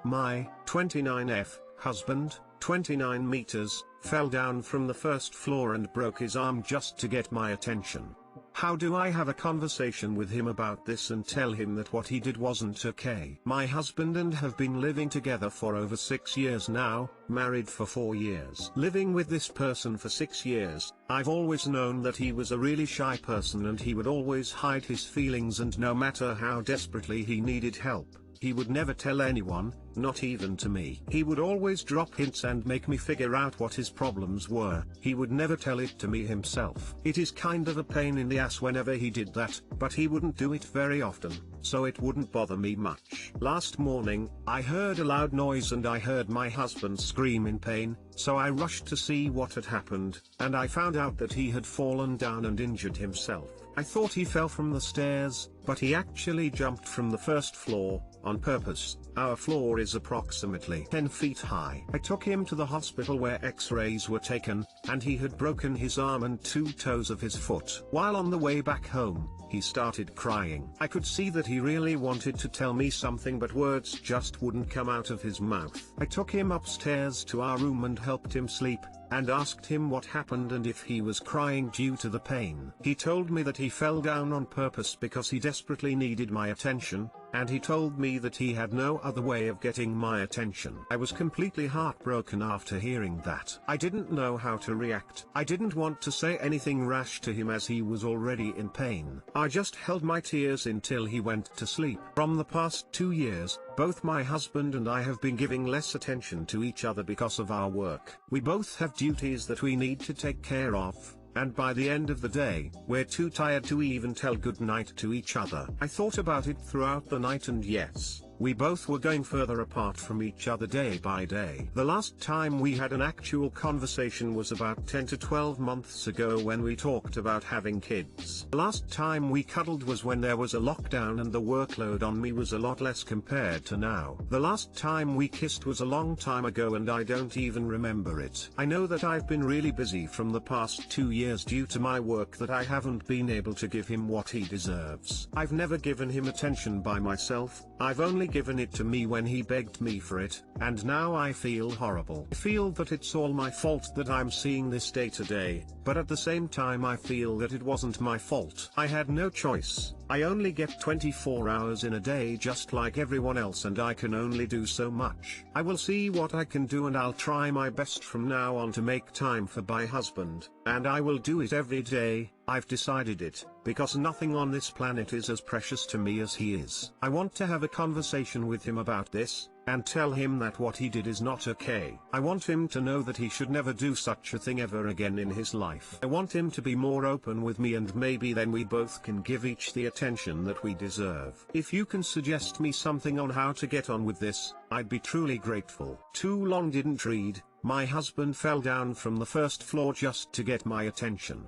My 29F husband, 29 meters, fell down from the first floor and broke his arm just to get my attention. How do I have a conversation with him about this and tell him that what he did wasn't okay? My husband and have been living together for over 6 years now, married for 4 years. Living with this person for 6 years, I've always known that he was a really shy person and he would always hide his feelings, and no matter how desperately he needed help, he would never tell anyone, not even to me. He would always drop hints and make me figure out what his problems were. He would never tell it to me himself. It is kind of a pain in the ass whenever he did that, but he wouldn't do it very often, so it wouldn't bother me much. Last morning, I heard a loud noise and I heard my husband scream in pain, so I rushed to see what had happened, and I found out that he had fallen down and injured himself. I thought he fell from the stairs, but he actually jumped from the first floor, on purpose. Our floor is approximately 10 feet high. I took him to the hospital where x-rays were taken, and he had broken his arm and 2 toes of his foot. While on the way back home, he started crying. I could see that he really wanted to tell me something, but words just wouldn't come out of his mouth. I took him upstairs to our room and helped him sleep, and asked him what happened and if he was crying due to the pain. He told me that he fell down on purpose because he desperately needed my attention, and he told me that he had no other way of getting my attention. I was completely heartbroken after hearing that. I didn't know how to react. I didn't want to say anything rash to him as he was already in pain. I just held my tears until he went to sleep. From the past 2 years, both my husband and I have been giving less attention to each other because of our work. We both have duties that we need to take care of, and by the end of the day, we're too tired to even tell goodnight to each other. I thought about it throughout the night, and yes, we both were going further apart from each other day by day. The last time we had an actual conversation was about 10 to 12 months ago when we talked about having kids. The last time we cuddled was when there was a lockdown and the workload on me was a lot less compared to now. The last time we kissed was a long time ago and I don't even remember it. I know that I've been really busy from the past 2 years due to my work that I haven't been able to give him what he deserves. I've never given him attention by myself. I've only given it to me when he begged me for it, and now I feel horrible. I feel that it's all my fault that I'm seeing this day to day, but at the same time I feel that it wasn't my fault. I had no choice. I only get 24 hours in a day just like everyone else, and I can only do so much. I will see what I can do and I'll try my best from now on to make time for my husband, and I will do it every day. I've decided it, because nothing on this planet is as precious to me as he is. I want to have a conversation with him about this, and tell him that what he did is not okay. I want him to know that he should never do such a thing ever again in his life. I want him to be more open with me, and maybe then we both can give each the attention that we deserve. If you can suggest me something on how to get on with this, I'd be truly grateful. Too long didn't read. My husband fell down from the first floor just to get my attention.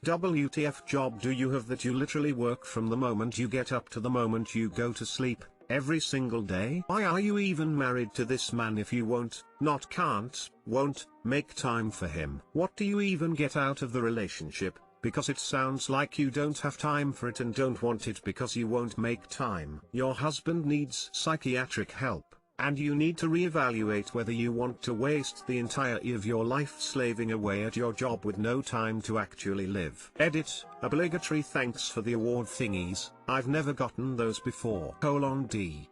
WTF job do you have that you literally work from the moment you get up to the moment you go to sleep, every single day? Why are you even married to this man if you won't make time for him? What do you even get out of the relationship? Because it sounds like you don't have time for it and don't want it because you won't make time. Your husband needs psychiatric help, and you need to reevaluate whether you want to waste the entirety of your life slaving away at your job with no time to actually live. Edit, obligatory thanks for the award thingies, I've never gotten those before. D.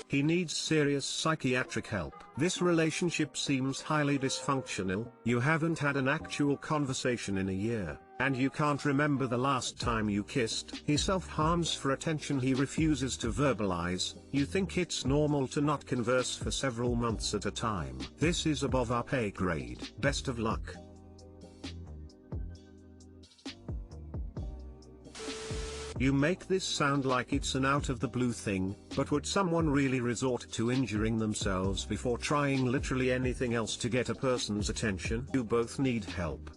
He needs serious psychiatric help. This relationship seems highly dysfunctional. You haven't had an actual conversation in a year, and you can't remember the last time you kissed. He self-harms for attention he refuses to verbalize. You think it's normal to not converse for several months at a time. This is above our pay grade. Best of luck. You make this sound like it's an out-of-the-blue thing, but would someone really resort to injuring themselves before trying literally anything else to get a person's attention? You both need help.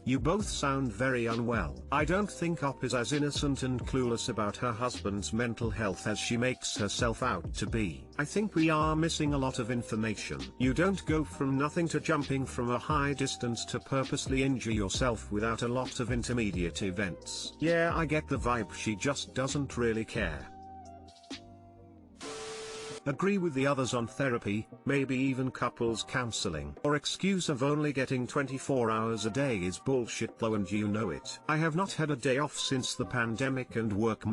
You both sound very unwell. I don't think Op is as innocent and clueless about her husband's mental health as she makes herself out to be. I think we are missing a lot of information. You don't go from nothing to jumping from a high distance to purposely injure yourself without a lot of intermediate events. Yeah, I get the vibe she just doesn't really care. Agree with the others on therapy, maybe even couples counseling. Or excuse of only getting 24 hours a day is bullshit though, and you know it. I have not had a day off since the pandemic and work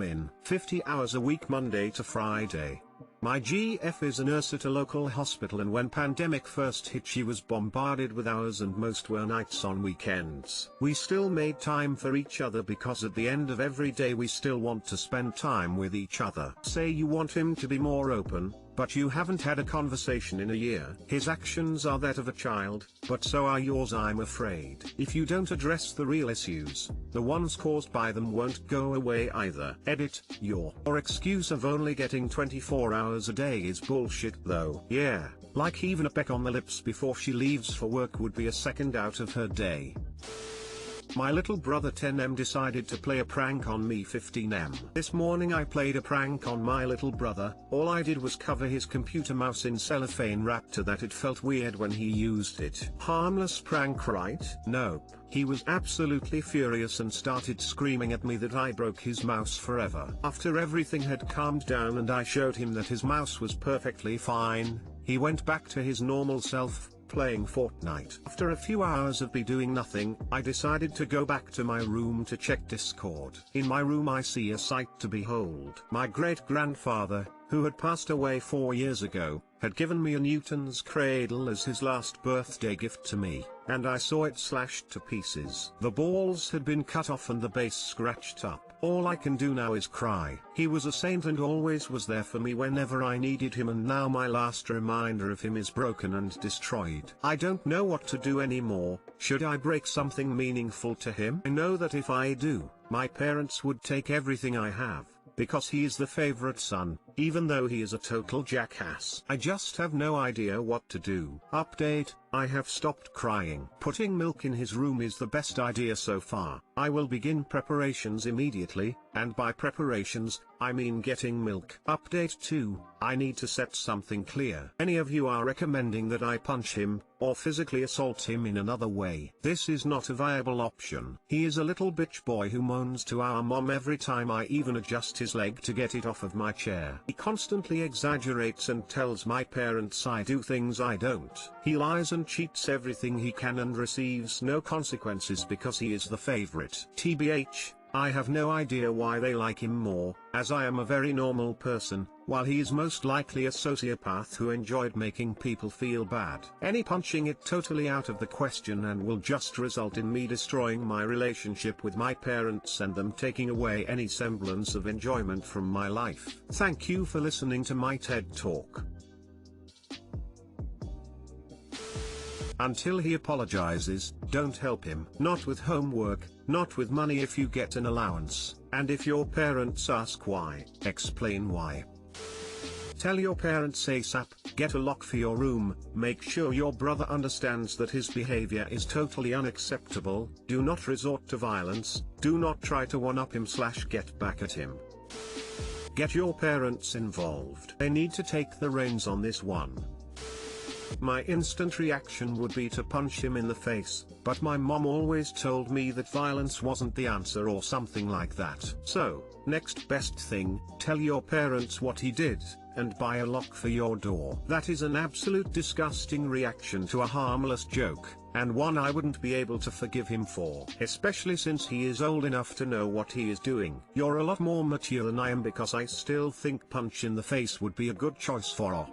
50 hours a week Monday to Friday. My GF is a nurse at a local hospital, and when pandemic first hit she was bombarded with hours and most were nights on weekends. We still made time for each other because at the end of every day we still want to spend time with each other. Say you want him to be more open, but you haven't had a conversation in a year. His actions are that of a child, but so are yours, I'm afraid. If you don't address the real issues, the ones caused by them won't go away either. Edit, your excuse of only getting 24 hours a day is bullshit though. Yeah, like even a peck on the lips before she leaves for work would be a second out of her day. My little brother 10M decided to play a prank on me 15M. This morning I played a prank on my little brother. All I did was cover his computer mouse in cellophane wrap so that it felt weird when he used it. Harmless prank, right? Nope. He was absolutely furious and started screaming at me that I broke his mouse forever. After everything had calmed down and I showed him that his mouse was perfectly fine, he went back to his normal self, playing Fortnite. After a few hours of me doing nothing, I decided to go back to my room to check Discord. In my room I see a sight to behold. My great-grandfather, who had passed away 4 years ago, had given me a Newton's cradle as his last birthday gift to me, and I saw it slashed to pieces. The balls had been cut off and the base scratched up. All I can do now is cry. He was a saint and always was there for me whenever I needed him, and now my last reminder of him is broken and destroyed. I don't know what to do anymore. Should I break something meaningful to him? I know that if I do, my parents would take everything I have, because he is the favorite son, even though he is a total jackass. I just have no idea what to do. Update, I have stopped crying. Putting milk in his room is the best idea so far. I will begin preparations immediately, and by preparations, I mean getting milk. Update 2, I need to set something clear. Any of you are recommending that I punch him, or physically assault him in another way. This is not a viable option. He is a little bitch boy who moans to our mom every time I even adjust his leg to get it off of my chair. He constantly exaggerates and tells my parents I do things I don't. He lies and cheats everything he can and receives no consequences because he is the favorite. TBH, I have no idea why they like him more, as I am a very normal person, while he is most likely a sociopath who enjoyed making people feel bad. Any punching it totally out of the question and will just result in me destroying my relationship with my parents and them taking away any semblance of enjoyment from my life. Thank you for listening to my TED Talk. Until he apologizes, don't help him. Not with homework, not with money if you get an allowance, and if your parents ask why, explain why. Tell your parents ASAP, get a lock for your room, make sure your brother understands that his behavior is totally unacceptable, do not resort to violence, do not try to one-up him / get back at him. Get your parents involved. They need to take the reins on this one. My instant reaction would be to punch him in the face, but my mom always told me that violence wasn't the answer or something like that. So, next best thing, tell your parents what he did, and buy a lock for your door. That is an absolute disgusting reaction to a harmless joke, and one I wouldn't be able to forgive him for, especially since he is old enough to know what he is doing. You're a lot more mature than I am, because I still think punch in the face would be a good choice for Op.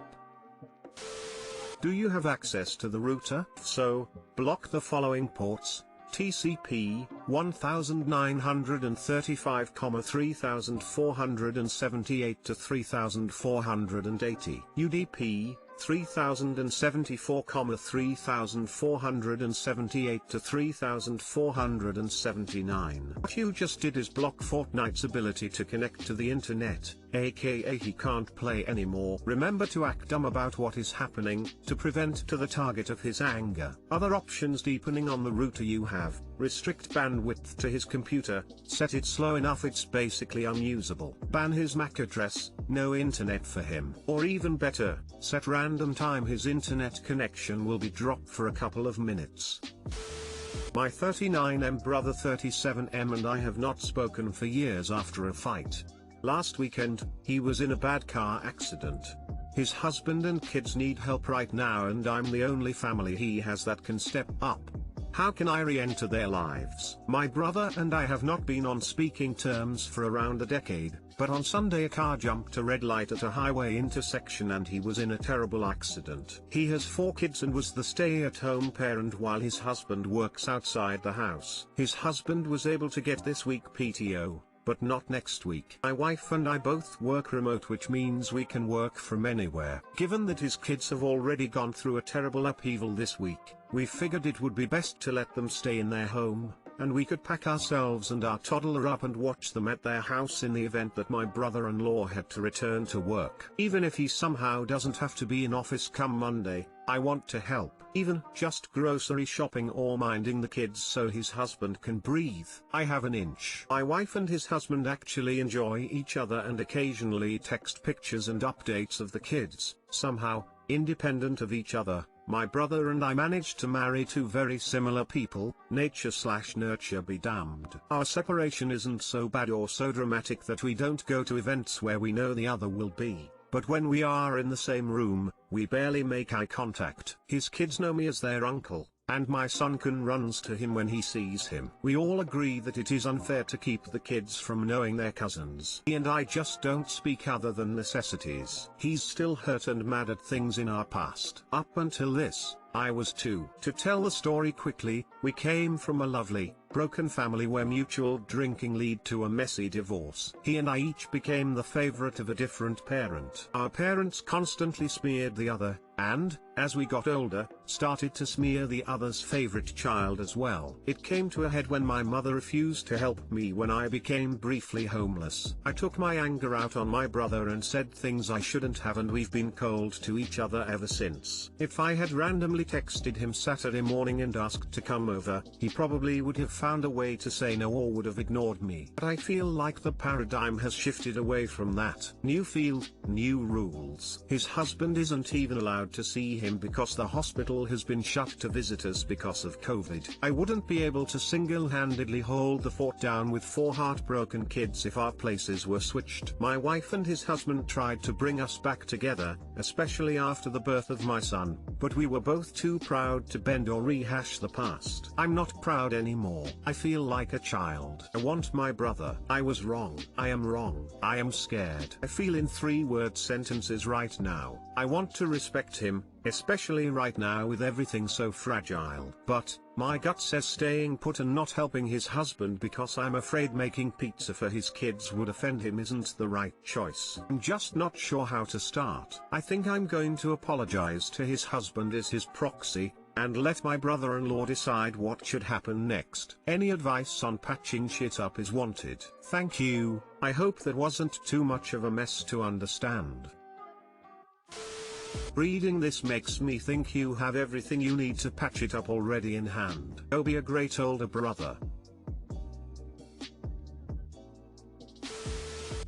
Do you have access to the router? If so, block the following ports: TCP 1935, 3478 to 3480, UDP 3074, 3478 to 3479. What you just did is block Fortnite's ability to connect to the internet. aka he can't play anymore. Remember to act dumb about what is happening, to prevent to the target of his anger. Other options: deepening on the router you have, restrict bandwidth to his computer, set it slow enough it's basically unusable. Ban his MAC address, no internet for him. Or even better, set random time his internet connection will be dropped for a couple of minutes. My 39M brother 37M and I have not spoken for years after a fight. Last weekend, he was in a bad car accident. His husband and kids need help right now and I'm the only family he has that can step up. How can I re-enter their lives? My brother and I have not been on speaking terms for around a decade, but on Sunday a car jumped a red light at a highway intersection and he was in a terrible accident. He has 4 kids and was the stay-at-home parent while his husband works outside the house. His husband was able to get this week PTO, but not next week. My wife and I both work remote, which means we can work from anywhere. Given that his kids have already gone through a terrible upheaval this week, we figured it would be best to let them stay in their home, and we could pack ourselves and our toddler up and watch them at their house in the event that my brother-in-law had to return to work. Even if he somehow doesn't have to be in office come Monday, I want to help, even just grocery shopping or minding the kids so his husband can breathe. I have an inch. My wife and his husband actually enjoy each other and occasionally text pictures and updates of the kids. Somehow, independent of each other, my brother and I managed to marry 2 very similar people. Nature/nurture be damned. Our separation isn't so bad or so dramatic that we don't go to events where we know the other will be. But when we are in the same room, we barely make eye contact. His kids know me as their uncle, and my son runs to him when he sees him. We all agree that it is unfair to keep the kids from knowing their cousins. He and I just don't speak other than necessities. He's still hurt and mad at things in our past. Up until this, I was too. To tell the story quickly, we came from a lovely, broken family where mutual drinking led to a messy divorce. He and I each became the favorite of a different parent. Our parents constantly smeared the other, and, as we got older, started to smear the other's favorite child as well. It came to a head when my mother refused to help me when I became briefly homeless. I took my anger out on my brother and said things I shouldn't have, and we've been cold to each other ever since. If I had randomly texted him Saturday morning and asked to come over, he probably would have found a way to say no or would have ignored me. But I feel like the paradigm has shifted away from that. New field, new rules. His husband isn't even allowed to see him because the hospital has been shut to visitors because of COVID. I wouldn't be able to single-handedly hold the fort down with 4 heartbroken kids if our places were switched. My wife and his husband tried to bring us back together, especially after the birth of my son, but we were both too proud to bend or rehash the past. I'm not proud anymore. I feel like a child. I want my brother. I was wrong. I am wrong. I am scared. I feel in 3-word sentences right now. I want to respect him, especially right now with everything so fragile. But, my gut says staying put and not helping his husband because I'm afraid making pizza for his kids would offend him isn't the right choice. I'm just not sure how to start. I think I'm going to apologize to his husband as his proxy, and let my brother-in-law decide what should happen next. Any advice on patching shit up is wanted. Thank you. I hope that wasn't too much of a mess to understand. Reading this makes me think you have everything you need to patch it up already in hand. Go be a great older brother.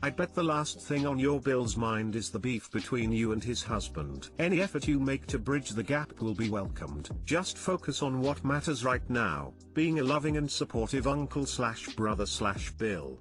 I bet the last thing on your Bill's mind is the beef between you and his husband. Any effort you make to bridge the gap will be welcomed. Just focus on what matters right now, being a loving and supportive uncle/brother/Bill.